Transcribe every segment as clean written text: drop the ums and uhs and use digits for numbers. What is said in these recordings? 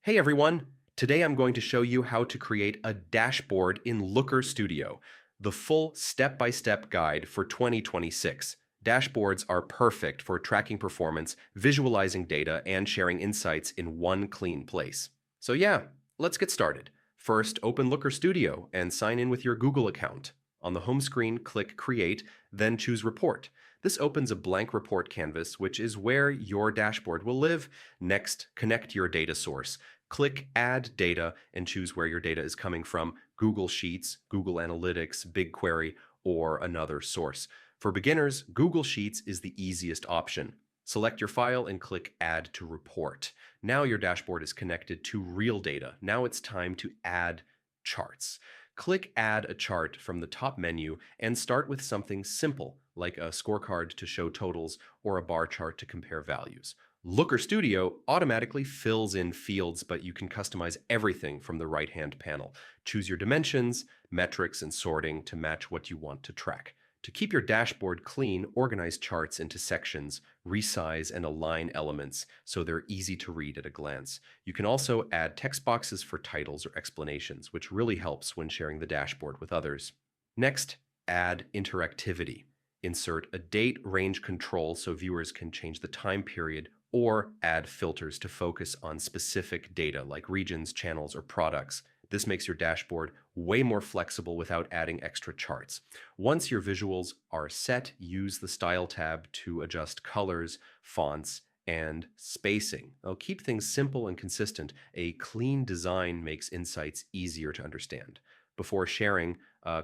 Hey everyone! Today I'm going to show you how to create a dashboard in Looker Studio, the full step-by-step guide for 2026. Dashboards are perfect for tracking performance, visualizing data, and sharing insights in one clean place. So yeah, let's get started. First, open Looker Studio and sign in with your Google account. On the home screen, click Create, then choose Report. This opens a blank report canvas, which is where your dashboard will live. Next, connect your data source. Click Add Data and choose where your data is coming from: Google Sheets, Google Analytics, BigQuery, or another source. For beginners, Google Sheets is the easiest option. Select your file and click Add to Report. Now your dashboard is connected to real data. Now it's time to add charts. Click Add a Chart from the top menu and start with something simple, like a scorecard to show totals or a bar chart to compare values. Looker Studio automatically fills in fields, but you can customize everything from the right-hand panel. Choose your dimensions, metrics, and sorting to match what you want to track. To keep your dashboard clean, organize charts into sections, resize and align elements so they're easy to read at a glance. You can also add text boxes for titles or explanations, which really helps when sharing the dashboard with others. Next, add interactivity. Insert a date range control so viewers can change the time period, or add filters to focus on specific data like regions, channels, or products. This makes your dashboard way more flexible without adding extra charts. Once your visuals are set, use the Style tab to adjust colors, fonts, and spacing. Now, keep things simple and consistent. A clean design makes insights easier to understand. Before sharing,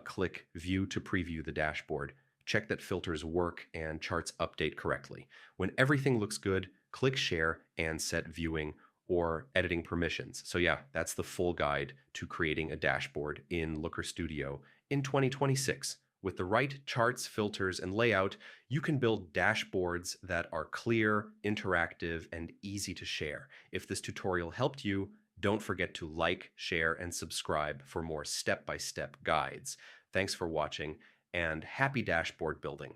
click View to preview the dashboard. Check that filters work and charts update correctly. When everything looks good, click Share and set viewing or editing permissions. So yeah, that's the full guide to creating a dashboard in Looker Studio in 2026. With the right charts, filters, and layout, you can build dashboards that are clear, interactive, and easy to share. If this tutorial helped you, don't forget to like, share, and subscribe for more step-by-step guides. Thanks for watching, and happy dashboard building.